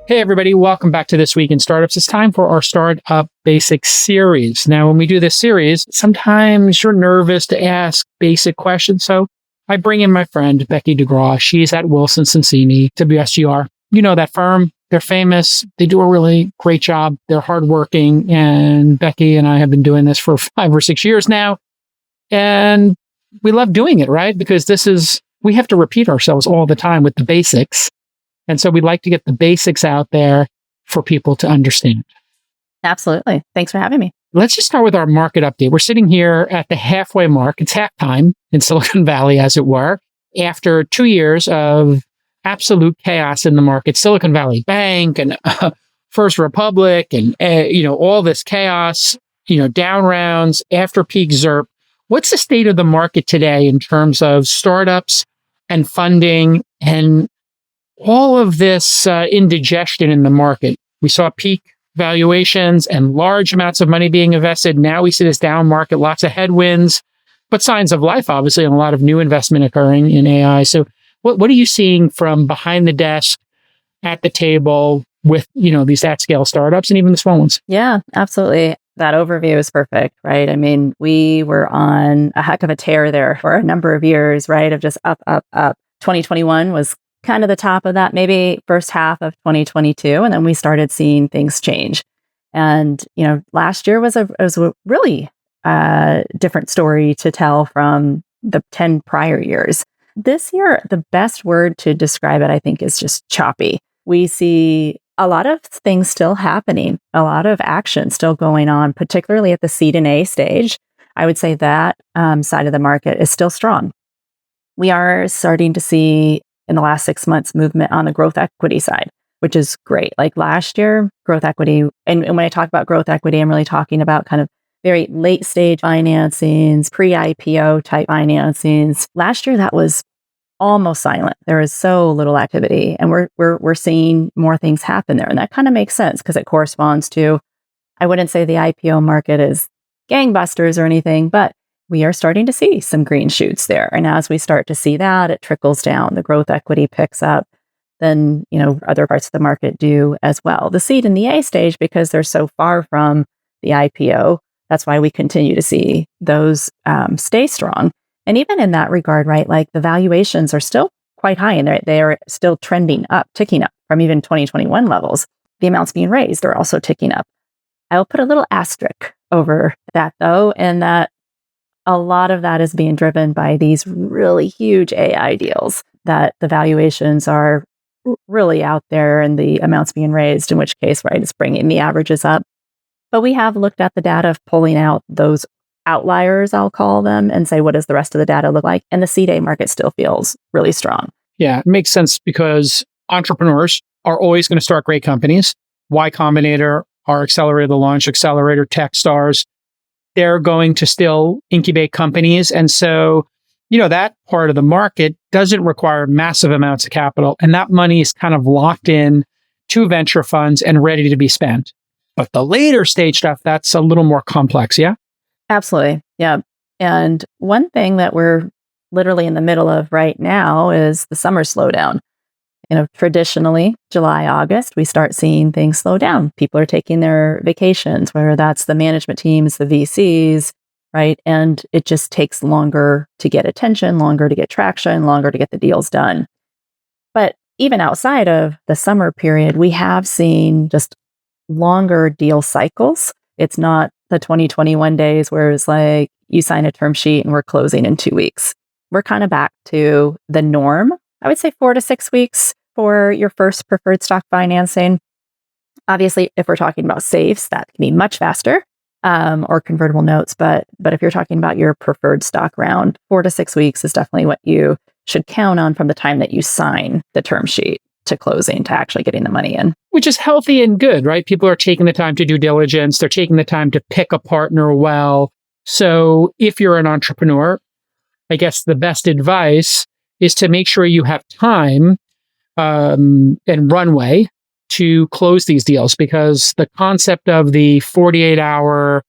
Hey, everybody. Welcome back to This Week in Startups. It's time for our Startup Basics series. Now, when we do this series, sometimes you're nervous to ask basic questions. So I bring in my friend, Becki DeGraw. She's at Wilson Sonsini, WSGR. You know that firm. They're famous. They do a really great job. They're hardworking. And Becki and I have been doing this for 5 or 6 years now. And we love doing it, right? Because we have to repeat ourselves all the time with the basics. And so we'd like to get the basics out there for people to understand. Absolutely. Thanks for having me. Let's just start with our market update. We're sitting here at the halfway mark. It's halftime in Silicon Valley, as it were, after 2 years of absolute chaos in the market. Silicon Valley Bank and First Republic and, all this chaos, down rounds, after peak ZERP. What's the state of the market today in terms of startups and funding and all of this indigestion in the market? We saw peak valuations and large amounts of money being invested. Now we see this down market, lots of headwinds, but signs of life, obviously, and a lot of new investment occurring in AI. So what are you seeing from behind the desk, at the table with, these at-scale startups and even the small ones? Yeah, absolutely. That overview is perfect, right? I mean, we were on a heck of a tear there for a number of years, right? Of just up, up, up. 2021 was kind of the top of that, maybe first half of 2022. And then we started seeing things change. And, last year was a really different story to tell from the 10 prior years. This year, the best word to describe it, I think, is just choppy. We see a lot of things still happening, a lot of action still going on, particularly at the seed and A stage. I would say that side of the market is still strong. We are starting to see in the last 6 months movement on the growth equity side, which is great. Like last year, growth equity, and when I talk about growth equity, I'm really talking about kind of very late stage financings, pre-IPO type financings. Last year, that was almost silent. There is so little activity, and we're seeing more things happen there, and that kind of makes sense because it corresponds to, I wouldn't say the IPO market is gangbusters or anything, but we are starting to see some green shoots there. And as we start to see that, it trickles down. The growth equity picks up. Then, other parts of the market do as well. The seed and the A stage, because they're so far from the IPO, that's why we continue to see those stay strong. And even in that regard, right, like the valuations are still quite high and they are still trending up, ticking up from even 2021 levels. The amounts being raised are also ticking up. I'll put a little asterisk over that, though, and that a lot of that is being driven by these really huge AI deals that the valuations are really out there and the amounts being raised, in which case, right, it's bringing the averages up. But we have looked at the data of pulling out those outliers, I'll call them, and say, what does the rest of the data look like? And the seed A market still feels really strong. Yeah, it makes sense because entrepreneurs are always going to start great companies. Y Combinator, our accelerator, the launch accelerator, Techstars, they're going to still incubate companies. And so, that part of the market doesn't require massive amounts of capital. And that money is kind of locked in to venture funds and ready to be spent. But the later stage stuff, that's a little more complex. Yeah. Absolutely. Yeah. And one thing that we're literally in the middle of right now is the summer slowdown. Traditionally, July, August, we start seeing things slow down. People are taking their vacations, whether that's the management teams, the VCs, right? And it just takes longer to get attention, longer to get traction, longer to get the deals done. But even outside of the summer period, we have seen just longer deal cycles. It's not the 2021 days where it's like you sign a term sheet and we're closing in 2 weeks. We're kind of back to the norm. I would say 4 to 6 weeks for your first preferred stock financing. Obviously, if we're talking about safes, that can be much faster, or convertible notes. But if you're talking about your preferred stock round, 4 to 6 weeks is definitely what you should count on from the time that you sign the term sheet to closing, to actually getting the money in. Which is healthy and good, right? People are taking the time to do diligence. They're taking the time to pick a partner well. So if you're an entrepreneur, I guess the best advice is to make sure you have time and runway to close these deals, because the concept of the 48-hour,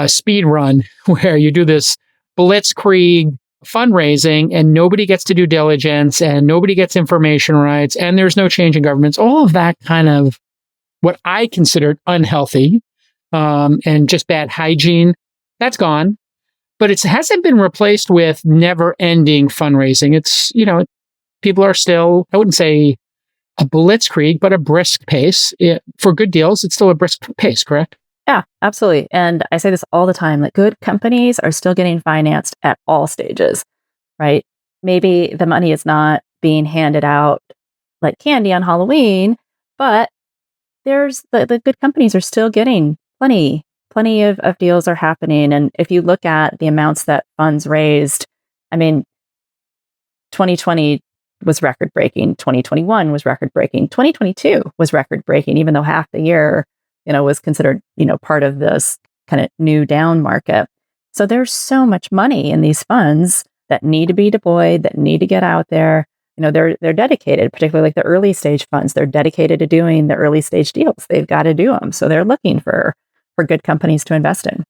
speed run where you do this blitzkrieg fundraising and nobody gets to do diligence and nobody gets information rights and there's no change in governments, all of that kind of what I considered unhealthy and just bad hygiene, that's gone. But it hasn't been replaced with never-ending fundraising. It's, people are still, I wouldn't say a blitzkrieg, but a brisk pace. For good deals, it's still a brisk pace, correct? Yeah, absolutely. And I say this all the time, that good companies are still getting financed at all stages, right? Maybe the money is not being handed out like candy on Halloween, but there's the good companies are still getting plenty of deals are happening. And if you look at the amounts that funds raised, I mean, 2020 was record breaking, 2021 was record breaking, 2022 was record breaking, even though half the year, was considered, part of this kind of new down market. So there's so much money in these funds that need to be deployed, that need to get out there. They're dedicated, particularly like the early stage funds. They're dedicated to doing the early stage deals. They've got to do them. So they're looking for good companies to invest in.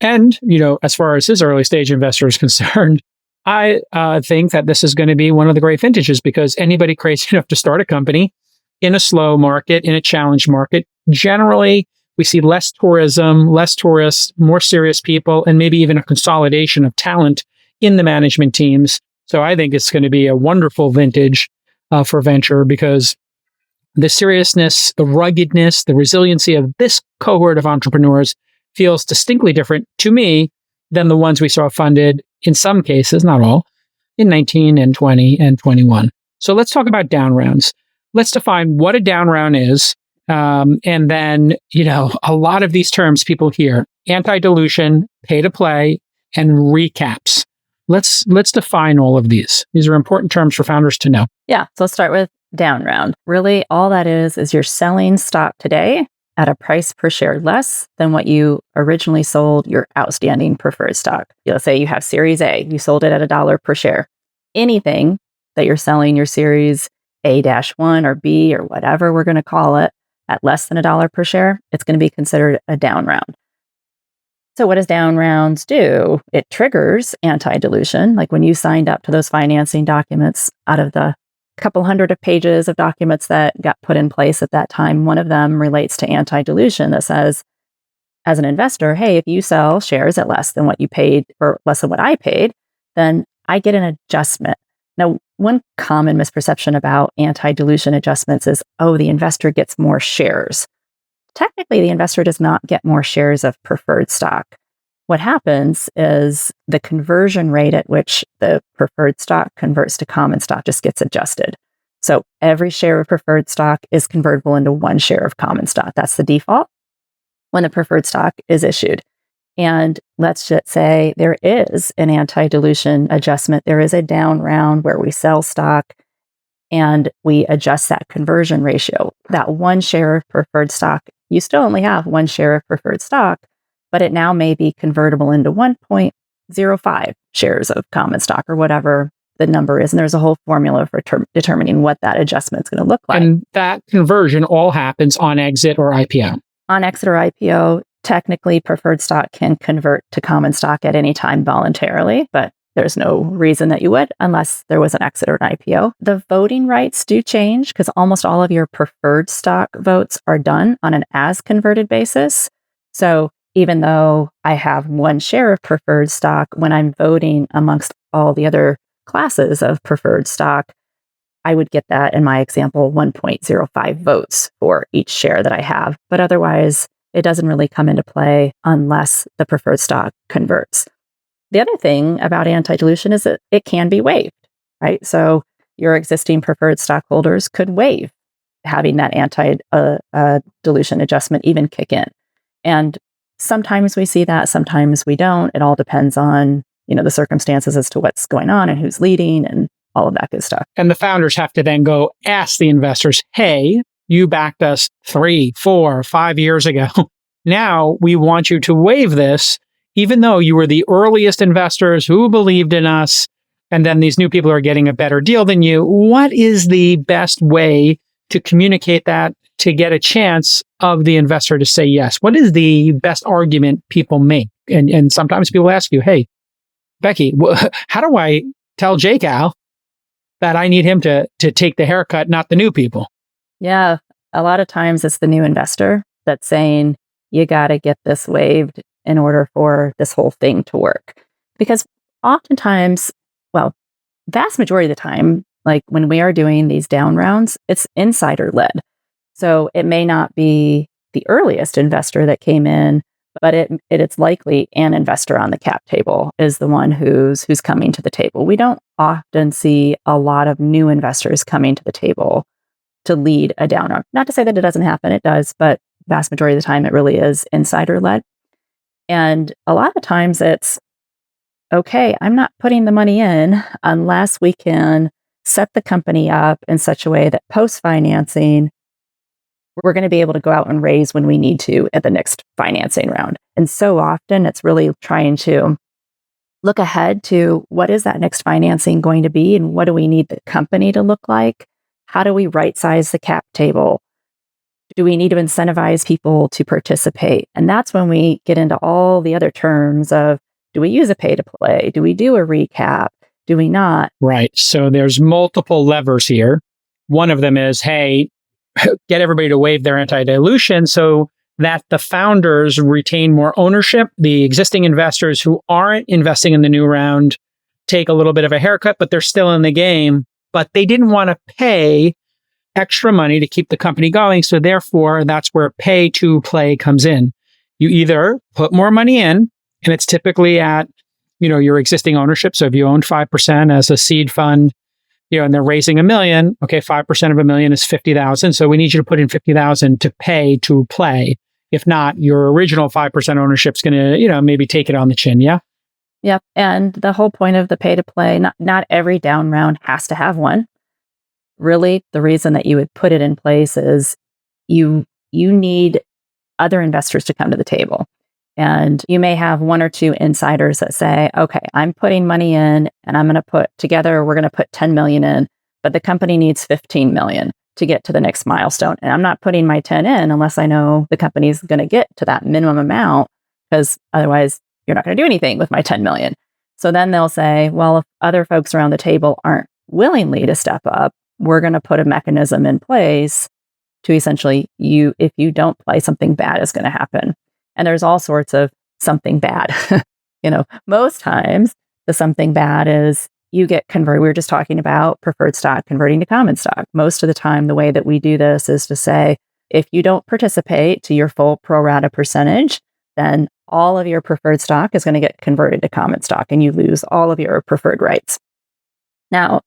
And, as far as his early stage investor is concerned, I think that this is going to be one of the great vintages because anybody crazy enough to start a company in a slow market, in a challenged market, generally we see less tourism, less tourists, more serious people, and maybe even a consolidation of talent in the management teams. So I think it's going to be a wonderful vintage for venture because the seriousness, the ruggedness, the resiliency of this cohort of entrepreneurs feels distinctly different to me than the ones we saw funded in some cases, not all, in 19 and 20 and 21. So let's talk about down rounds. Let's define what a down round is. And then, a lot of these terms people hear: anti-dilution, pay to play, and recaps. Let's define all of these. These are important terms for founders to know. Yeah. So let's start with down round. Really, all that is you're selling stock today at a price per share less than what you originally sold your outstanding preferred stock. Let's say you have Series A, you sold it at $1 per share. Anything that you're selling your Series A-1 or B or whatever we're going to call it at less than $1 per share, it's going to be considered a down round. So what does down rounds do? It triggers anti-dilution. Like when you signed up to those financing documents, out of the couple hundred of pages of documents that got put in place at that time, one of them relates to anti-dilution that says, as an investor, hey, if you sell shares at less than what you paid or less than what I paid, then I get an adjustment. Now, one common misperception about anti-dilution adjustments is, the investor gets more shares. Technically, the investor does not get more shares of preferred stock. What happens is the conversion rate at which the preferred stock converts to common stock just gets adjusted. So every share of preferred stock is convertible into one share of common stock. That's the default when the preferred stock is issued. And let's just say there is an anti-dilution adjustment. There is a down round where we sell stock and we adjust that conversion ratio. That one share of preferred stock, you still only have one share of preferred stock, but it now may be convertible into 1.05 shares of common stock or whatever the number is. And there's a whole formula for determining what that adjustment is going to look like. And that conversion all happens on exit or IPO. On exit or IPO, technically preferred stock can convert to common stock at any time voluntarily, but there's no reason that you would unless there was an exit or an IPO. The voting rights do change because almost all of your preferred stock votes are done on an as converted basis. So even though I have one share of preferred stock, when I'm voting amongst all the other classes of preferred stock, I would get that, in my example, 1.05 votes for each share that I have. But otherwise, it doesn't really come into play unless the preferred stock converts. The other thing about anti-dilution is that it can be waived, right? So your existing preferred stockholders could waive having that anti-dilution adjustment even kick in. And sometimes we see that, sometimes we don't. It all depends on, the circumstances as to what's going on and who's leading and all of that good stuff. And the founders have to then go ask the investors, hey, you backed us 3, 4, 5 years ago. Now we want you to waive this, even though you were the earliest investors who believed in us, and then these new people are getting a better deal than you. What is the best way to communicate that to get a chance of the investor to say yes? What is the best argument people make? And sometimes people ask you, hey, Becki, how do I tell Jake Al that I need him to take the haircut, not the new people? Yeah. A lot of times it's the new investor that's saying, you got to get this waived in order for this whole thing to work. Because oftentimes, well, vast majority of the time, like when we are doing these down rounds, it's insider led. So it may not be the earliest investor that came in, but it's likely an investor on the cap table is the one who's coming to the table. We don't often see a lot of new investors coming to the table to lead a down round. Not to say that it doesn't happen, it does, but vast majority of the time it really is insider led. And a lot of times it's, okay, I'm not putting the money in unless we can set the company up in such a way that post-financing, we're going to be able to go out and raise when we need to at the next financing round. And so often it's really trying to look ahead to what is that next financing going to be and what do we need the company to look like? How do we right-size the cap table? Do we need to incentivize people to participate? And that's when we get into all the other terms of, do we use a pay to play? Do we do a recap? Do we not? Right. So there's multiple levers here. One of them is, hey, get everybody to waive their anti-dilution so that the founders retain more ownership. The existing investors who aren't investing in the new round take a little bit of a haircut, but they're still in the game. But they didn't want to pay extra money to keep the company going. So therefore, that's where pay to play comes in. You either put more money in, and it's typically at, your existing ownership. So if you own 5% as a seed fund, and they're raising $1 million, okay, 5% of $1 million is 50,000. So we need you to put in 50,000 to pay to play. If not, your original 5% ownership is going to, maybe take it on the chin. Yeah. Yep. And the whole point of the pay to play, not every down round has to have one. Really, the reason that you would put it in place is you need other investors to come to the table. And you may have one or two insiders that say, okay, I'm putting money in and I'm going to put together, we're going to put 10 million in, but the company needs 15 million to get to the next milestone. And I'm not putting my 10 in unless I know the company's going to get to that minimum amount, because otherwise you're not going to do anything with my 10 million. So then they'll say, well, if other folks around the table aren't willingly to step up, we're going to put a mechanism in place to essentially if you don't play, something bad is going to happen. And there's all sorts of something bad. Most times the something bad is you get converted. We were just talking about preferred stock converting to common stock. Most of the time, the way that we do this is to say, if you don't participate to your full pro rata percentage, then all of your preferred stock is going to get converted to common stock and you lose all of your preferred rights. Now,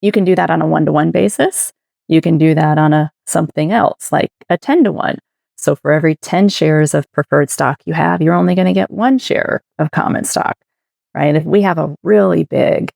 you can do that on a 1-to-1 basis. You can do that on a something else, like a 10-to-1. So for every 10 shares of preferred stock you have, you're only going to get 1 share of common stock, right? If we have a really big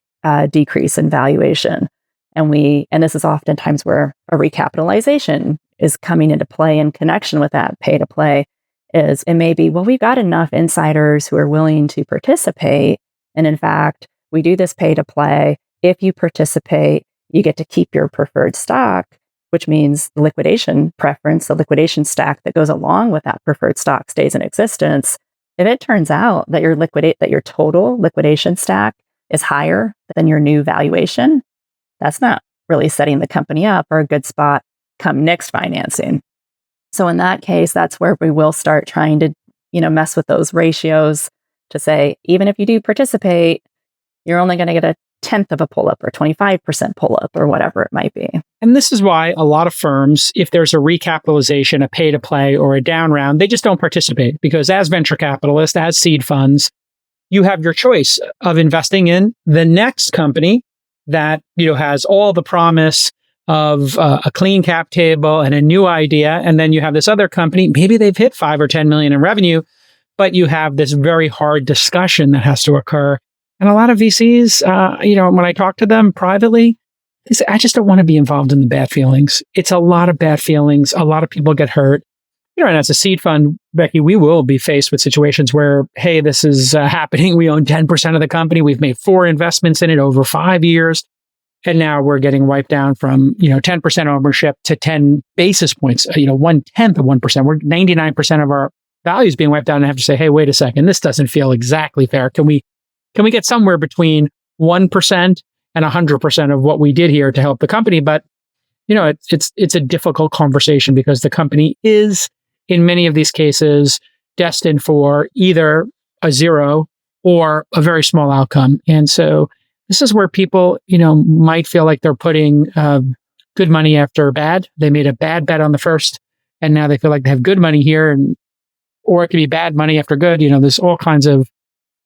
decrease in valuation, and this is oftentimes where a recapitalization is coming into play in connection with that pay to play, is it may be, well, we've got enough insiders who are willing to participate. And in fact, we do this pay to play. If you participate, you get to keep your preferred stock, which means the liquidation preference, the liquidation stack that goes along with that preferred stock stays in existence. If it turns out that your total liquidation stack is higher than your new valuation, that's not really setting the company up for a good spot come next financing. So in that case, that's where we will start trying to, mess with those ratios to say, even if you do participate, you're only going to get a 10th of a pull-up or 25% pull-up or whatever it might be. And this is why a lot of firms, if there's a recapitalization, a pay-to-play, or a down round, they just don't participate. Because as venture capitalists, as seed funds, you have your choice of investing in the next company that has all the promise of a clean cap table and a new idea. And then you have this other company, maybe they've hit 5 or 10 million in revenue, but you have this very hard discussion that has to occur. And a lot of VCs, when I talk to them privately, they say, I just don't want to be involved in the bad feelings. It's a lot of bad feelings. A lot of people get hurt. And as a seed fund, Becki, we will be faced with situations where, hey, this is happening. We own 10% of the company. We've made 4 investments in it over 5 years. And now we're getting wiped down from, 10% ownership to 10 basis points, 1/10 of 1%. We're 99% of our value is being wiped out, and I have to say, hey, wait a second, this doesn't feel exactly fair. Can we can we get somewhere between 1% and 100% of what we did here to help the company? But, it's a difficult conversation because the company is, in many of these cases, destined for either a zero or a very small outcome. And so this is where people, might feel like they're putting good money after bad. They made a bad bet on the first, and now they feel like they have good money here, or it could be bad money after good. There's all kinds of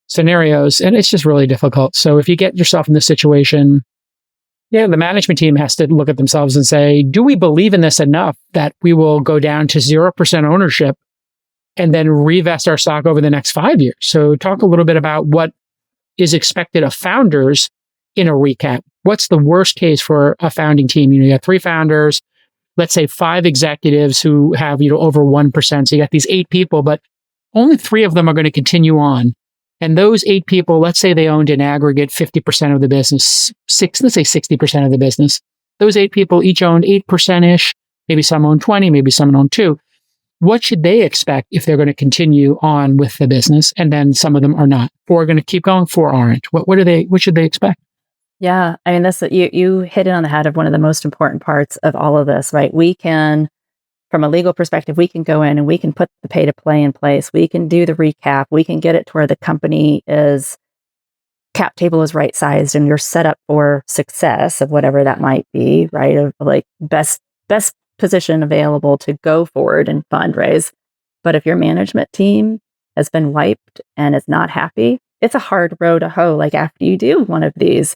scenarios, and it's just really difficult. So if you get yourself in this situation, the management team has to look at themselves and say, do we believe in this enough that we will go down to 0% ownership and then revest our stock over the next 5 years? So talk a little bit about what is expected of founders in a recap. What's the worst case for a founding team? You got 3 founders, let's say 5 executives who have, over 1%. So you got these 8 people, but only 3 of them are going to continue on. And those 8 people, let's say they owned in aggregate 50% of the business, let's say 60% of the business. Those 8 people each owned 8%-ish. Maybe some own 20, maybe some own 2. What should they expect if they're going to continue on with the business? And then some of them are not, 4 are going to keep going, 4 aren't. What should they expect? Yeah. I mean, you hit it on the head of one of the most important parts of all of this, right? We can, from a legal perspective, we can go in and we can put the pay to play in place. We can do the recap. We can get it to where the company cap table is right sized and you're set up for success of whatever that might be, right? Of like best position available to go forward and fundraise. But if your management team has been wiped and is not happy, it's a hard row to hoe. Like after you do one of these,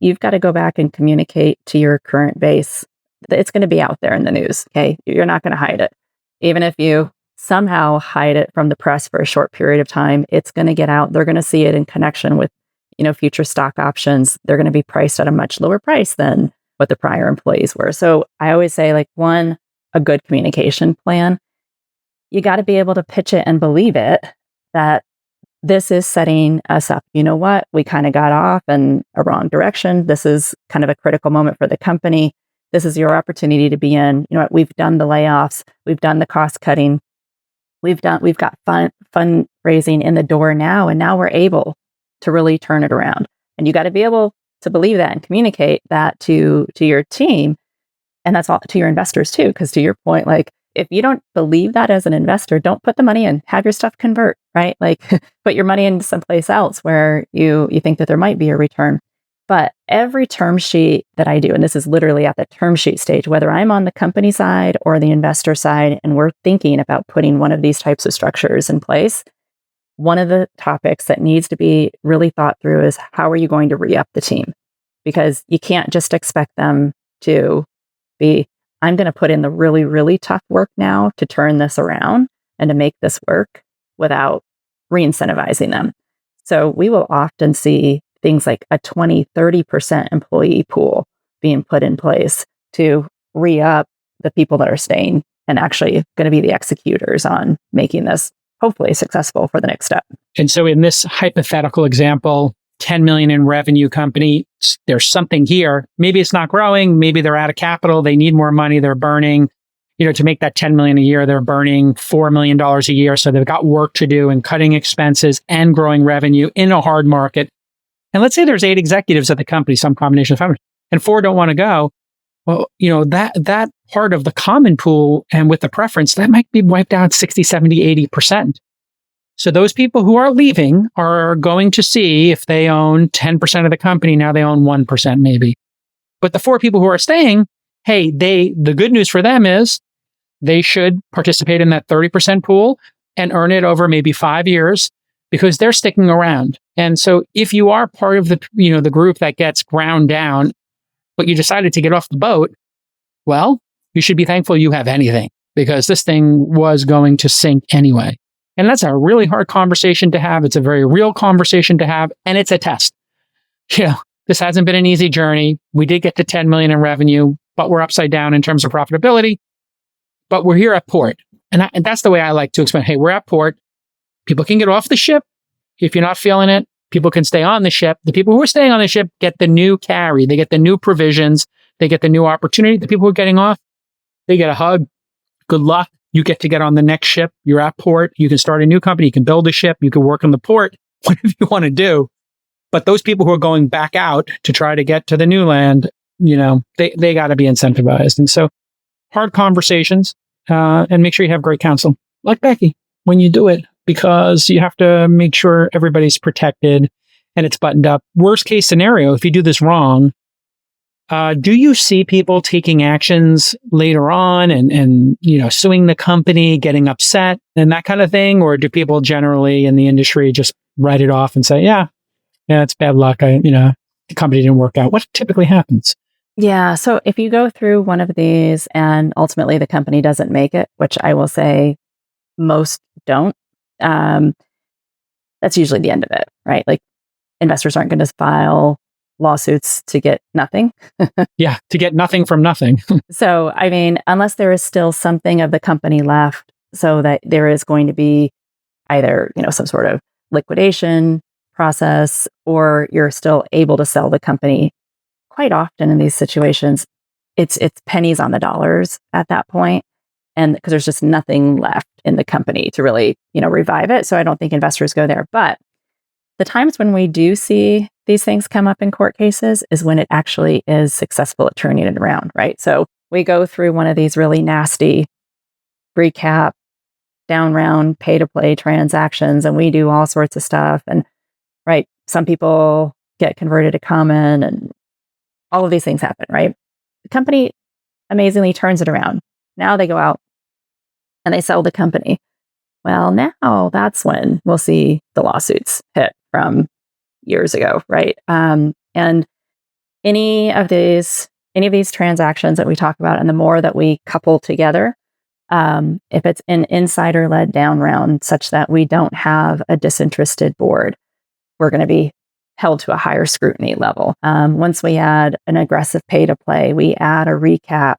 you've got to go back and communicate to your current base. It's going to be out there in the news. Okay. You're not going to hide it. Even if you somehow hide it from the press for a short period of time, it's going to get out. They're going to see it in connection with, future stock options. They're going to be priced at a much lower price than what the prior employees were. So I always say a good communication plan. You got to be able to pitch it and believe it that this is setting us up. You know what? We kind of got off in a wrong direction. This is kind of a critical moment for the company. This is your opportunity to be in. You know what? We've done the layoffs. We've done the cost cutting. We've got fundraising in the door now, and now we're able to really turn it around. And you got to be able to believe that and communicate that to your team, and that's all to your investors too. Because to your point, if you don't believe that as an investor, don't put the money in. Have your stuff convert, right? Put your money into someplace else where you think that there might be a return. But every term sheet that I do, and this is literally at the term sheet stage, whether I'm on the company side or the investor side, and we're thinking about putting one of these types of structures in place, one of the topics that needs to be really thought through is how are you going to re-up the team? Because you can't just expect them to be, I'm going to put in the really, really tough work now to turn this around and to make this work without re-incentivizing them. So we will often see things like a 20-30% employee pool being put in place to re-up the people that are staying and actually going to be the executors on making this hopefully successful for the next step. And so in this hypothetical example, 10 million in revenue company, there's something here. Maybe it's not growing. Maybe they're out of capital. They need more money. They're burning, to make that 10 million a year, they're burning $4 million a year. So they've got work to do in cutting expenses and growing revenue in a hard market. And let's say there's 8 executives at the company, some combination of founders, and 4 don't want to go. Well, that part of the common pool and with the preference, that might be wiped out 60, 70, 80%. So those people who are leaving are going to see if they own 10% of the company, now they own 1% maybe. But the 4 people who are staying, hey, the good news for them is they should participate in that 30% pool and earn it over maybe 5 years because they're sticking around. And so if you are part of the group that gets ground down, but you decided to get off the boat, well, you should be thankful you have anything because this thing was going to sink anyway. And that's a really hard conversation to have. It's a very real conversation to have, and it's a test. This hasn't been an easy journey. We did get to 10 million in revenue, but we're upside down in terms of profitability. But we're here at port. And that's the way I like to explain, hey, we're at port. People can get off the ship. If you're not feeling it, people can stay on the ship. The people who are staying on the ship get the new carry. They get the new provisions. They get the new opportunity. The people who are getting off, they get a hug. Good luck. You get to get on the next ship. You're at port. You can start a new company. You can build a ship. You can work on the port. whatever you want to do. But those people who are going back out to try to get to the new land, they got to be incentivized. And so hard conversations, and make sure you have great counsel like Becki when you do it, because you have to make sure everybody's protected and it's buttoned up. Worst case scenario, if you do this wrong, do you see people taking actions later on and suing the company, getting upset and that kind of thing? Or do people generally in the industry just write it off and say, yeah, it's bad luck. The company didn't work out. What typically happens? Yeah. So if you go through one of these and ultimately the company doesn't make it, which I will say most don't, that's usually the end of it, right? Like investors aren't going to file lawsuits to get nothing. Yeah, to get nothing from nothing. So, I mean, unless there is still something of the company left, so that there is going to be either, some sort of liquidation process, or you're still able to sell the company. Quite often in these situations, it's pennies on the dollars at that point, and because there's just nothing left in the company to really, revive it. So I don't think investors go there. But the times when we do see these things come up in court cases is when it actually is successful at turning it around, right? So we go through one of these really nasty recap, down round, pay to play transactions, and we do all sorts of stuff. And right, some people get converted to common, and all of these things happen, right? The company amazingly turns it around. Now they go out and they sell the company. Well, now that's when we'll see the lawsuits hit from years ago, right? And any of these transactions that we talk about, and the more that we couple together, if it's an insider-led down round such that we don't have a disinterested board, we're going to be held to a higher scrutiny level. Once we add an aggressive pay to play, we add a recap,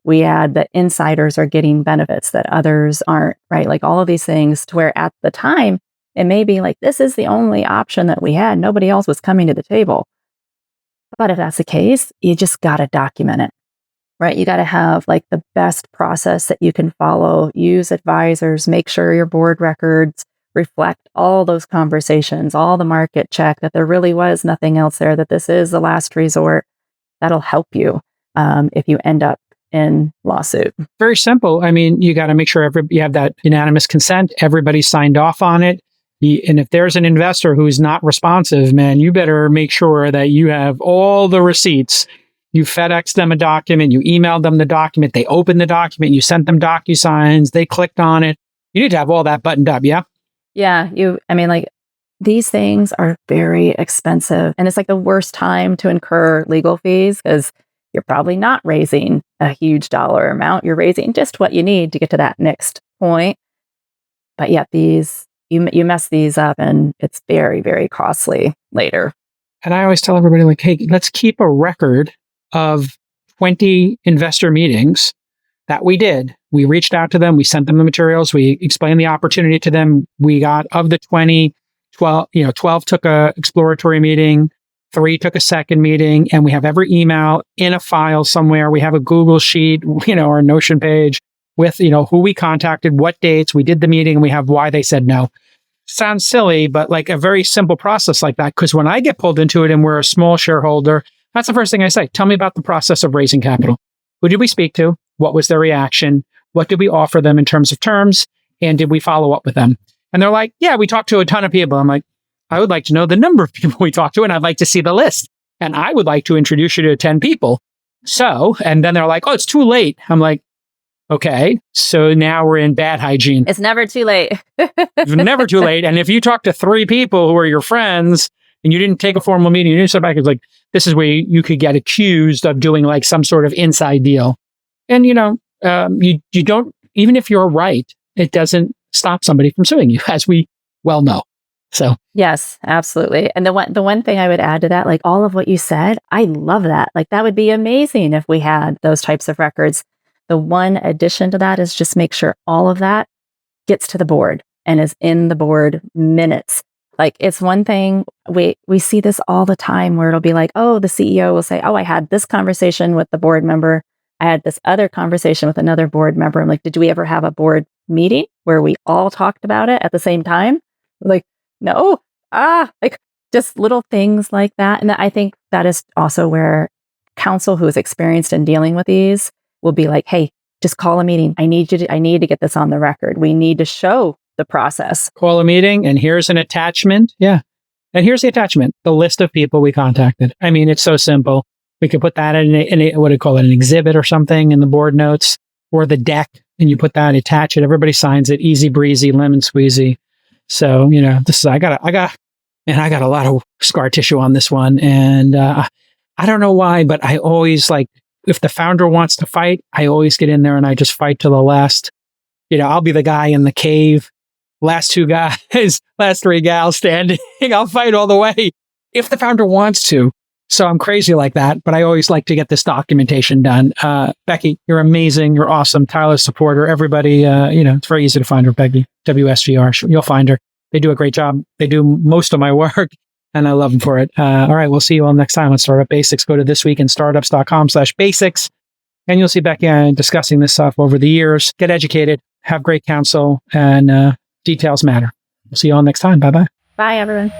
we add that insiders are getting benefits that others aren't, right? Like all of these things, to where at the time, it may be like, this is the only option that we had. Nobody else was coming to the table. But if that's the case, you just got to document it, right? You got to have like the best process that you can follow, use advisors, make sure your board records reflect all those conversations, all the market check, that there really was nothing else there, that this is the last resort. That'll help you if you end up in lawsuit. Very simple. I mean, you got to make sure you have that unanimous consent. Everybody signed off on it. And if there's an investor who's not responsive, man, you better make sure that you have all the receipts. You FedEx them a document, you emailed them the document, they opened the document, you sent them DocuSigns, they clicked on it. You need to have all that buttoned up, yeah? Yeah, these things are very expensive. And it's like the worst time to incur legal fees, because you're probably not raising a huge dollar amount. You're raising just what you need to get to that next point. But yet you mess these up and it's very, very costly later. And I always tell everybody, like, hey, let's keep a record of 20 investor meetings that we did. We reached out to them. We sent them the materials. We explained the opportunity to them. We got, of the 20, 12 took a exploratory meeting, 3 took a second meeting, and we have every email in a file somewhere. We have a Google sheet, our Notion page with, who we contacted, what dates, we did the meeting, and we have why they said no. Sounds silly, but like a very simple process like that. Because when I get pulled into it and we're a small shareholder, that's the first thing I say. Tell me about the process of raising capital. Who did we speak to? What was their reaction? What did we offer them in terms of terms? And did we follow up with them? And they're like, yeah, we talked to a ton of people. I'm like, I would like to know the number of people we talked to, and I'd like to see the list. And I would like to introduce you to 10 people. So, and then they're like, oh, it's too late. I'm like, okay, so now we're in bad hygiene. It's never too late. It's never too late. And if you talk to 3 people who are your friends and you didn't take a formal meeting, you didn't sit back, it's like, this is where you could get accused of doing like some sort of inside deal. And, you don't, even if you're right, it doesn't stop somebody from suing you, as we well know. So yes, absolutely. And the one thing I would add to that, like all of what you said, I love that. Like that would be amazing if we had those types of records. The one addition to that is just make sure all of that gets to the board and is in the board minutes. Like it's one thing, we see this all the time where it'll be like, oh, the CEO will say, oh, I had this conversation with the board member. I had this other conversation with another board member. I'm like, did we ever have a board meeting where we all talked about it at the same time? Like, no, like just little things like that. And I think that is also where counsel who is experienced in dealing with these will be like, hey, just call a meeting. I need to get this on the record. We need to show the process. Call a meeting, and here's an attachment. Yeah. And here's the attachment, the list of people we contacted. I mean, it's so simple. We could put that in what do you call it, an exhibit or something in the board notes or the deck, and you put that, attach it. Everybody signs it, easy breezy, lemon squeezy. So, this is, I got a lot of scar tissue on this one. And I don't know why, but I always if the founder wants to fight, I always get in there and I just fight to the last. I'll be the guy in the cave, last two guys, last three gals standing. I'll fight all the way if the founder wants to. So I'm crazy like that, but I always like to get this documentation done. Becki, you're amazing. You're awesome. Tireless supporter. Everybody, it's very easy to find her, Becki, WSGR. You'll find her. They do a great job. They do most of my work, and I love them for it. All right, we'll see you all next time on Startup Basics. Go to thisweekinstartups.com/basics, and you'll see Becki discussing this stuff over the years. Get educated, have great counsel, and details matter. We'll see you all next time. Bye-bye. Bye, everyone.